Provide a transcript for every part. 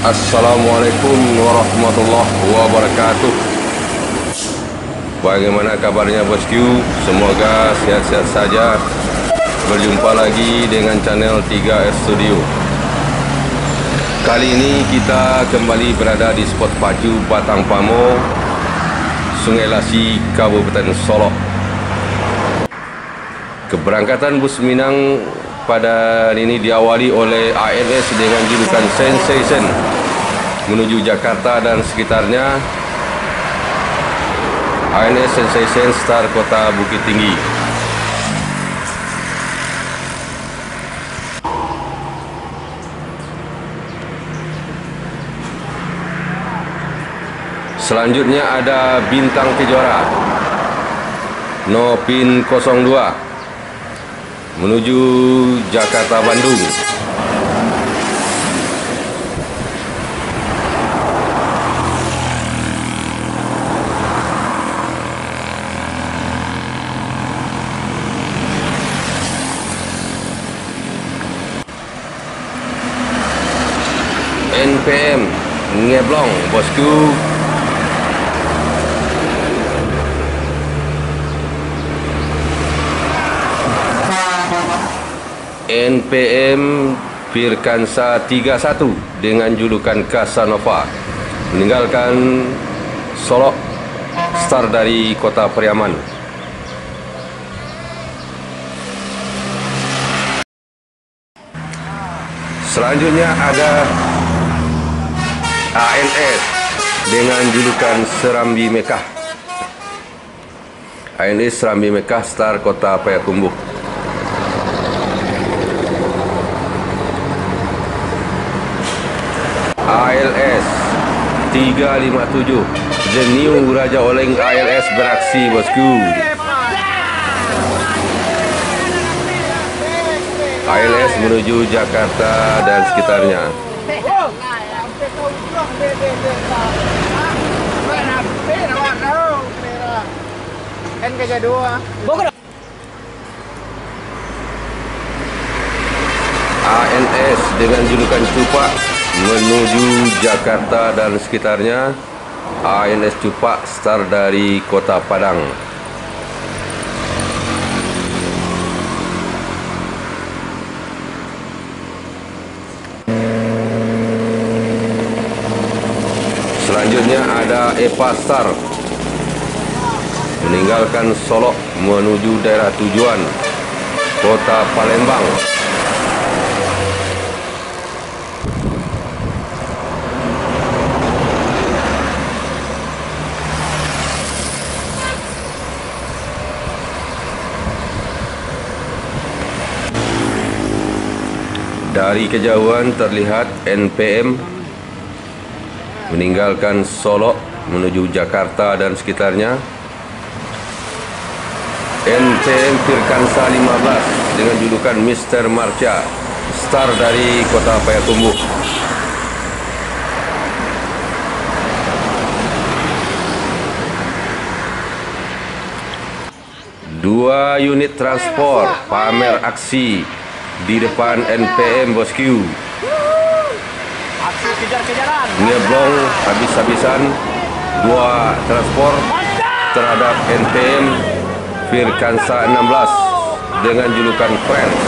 Assalamualaikum warahmatullahi wabarakatuh. Bagaimana kabarnya bosku? Semoga sehat-sehat saja. Berjumpa lagi dengan channel 3S Studio. Kali ini kita kembali berada di spot pacu Batang Pamo, Sungai Lasi, Kabupaten Solok. Keberangkatan bus Minang pada hari ini diawali oleh ANS dengan julukan Sensation menuju Jakarta dan sekitarnya. ANS Sensation Star Kota Bukit Tinggi. Selanjutnya ada Bintang Kejora Nopin 02 menuju Jakarta Bandung. NPM Ngeblong bosku. NPM Firkansa 31 dengan julukan Casanova meninggalkan Solok, start dari Kota Periaman. Selanjutnya ada ANS dengan julukan Serambi Mekah. ANS Serambi Mekah start Kota Payakumbuh. ALS 357 The New Raja Oleng ALS beraksi bosku. ALS menuju Jakarta dan sekitarnya. ANS dengan julukan Cupak menuju Jakarta dan sekitarnya. ANS Cupak start dari Kota Padang. Selanjutnya ada EPA Star meninggalkan Solok menuju daerah tujuan Kota Palembang. Dari kejauhan terlihat NPM meninggalkan Solok menuju Jakarta dan sekitarnya. NPM Firkansa 15 dengan julukan Mr. Marcha start dari Kota Payakumbuh. Dua unit transport pamer aksi di depan NPM bosku. Aksi kejar-kejaran. Ngeblong habis-habisan dua transport terhadap NPM Firkansa 16 dengan julukan Friends.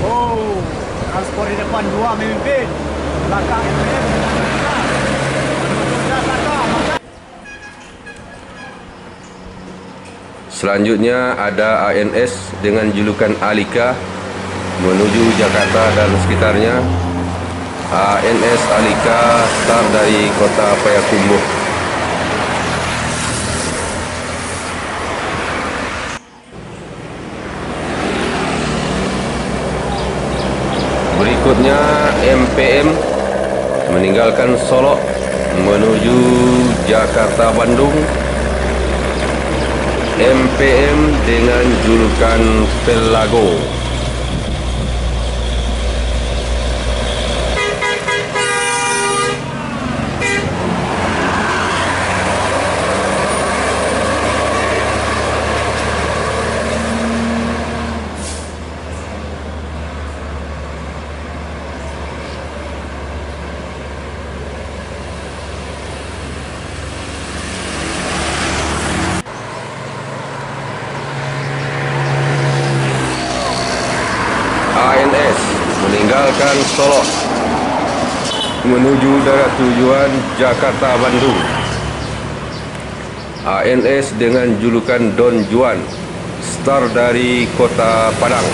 Oh, transport di depan dua memimpin. Belakang NPM. Selanjutnya ada ANS dengan julukan Alika menuju Jakarta dan sekitarnya. ANS Alika start dari Kota Payakumbuh. Berikutnya MPM meninggalkan Solok menuju Jakarta Bandung. MPM dengan julukan Pelago. meninggalkan Solok menuju daerah tujuan Jakarta Bandung. ANS dengan julukan Don Juan, start dari Kota Padang.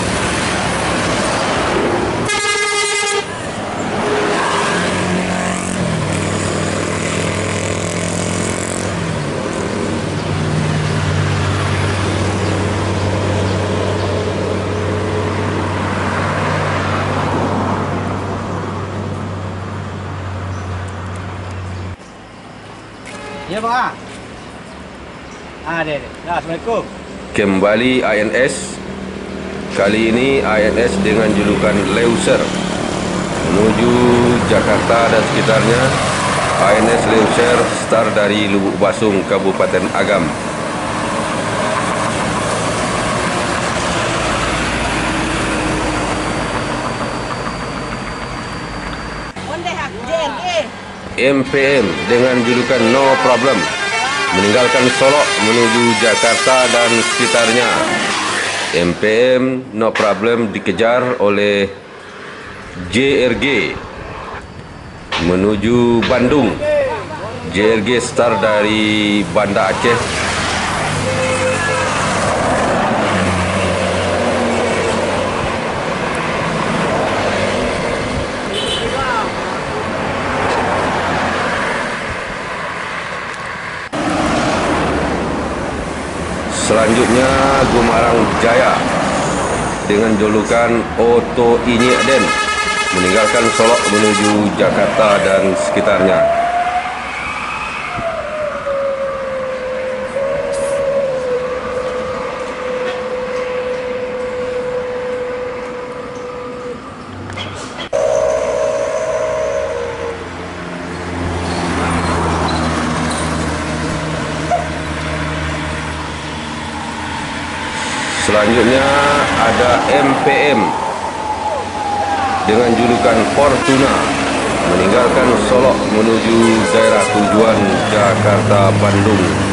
Ya bang. Dek. Dah, Assalamualaikum. Kembali ANS. Kali ini ANS dengan julukan Leuser menuju Jakarta dan sekitarnya. ANS Leuser start dari Lubuk Basung, Kabupaten Agam. MPM dengan julukan No Problem meninggalkan Solok menuju Jakarta dan sekitarnya. MPM No Problem dikejar oleh JRG menuju Bandung. JRG start dari Banda Aceh. Selanjutnya Gumarang Jaya dengan julukan Oto Inyek Den meninggalkan Solok menuju Jakarta dan sekitarnya. Selanjutnya ada MPM dengan julukan Fortuna meninggalkan Solok menuju daerah tujuan Jakarta Bandung.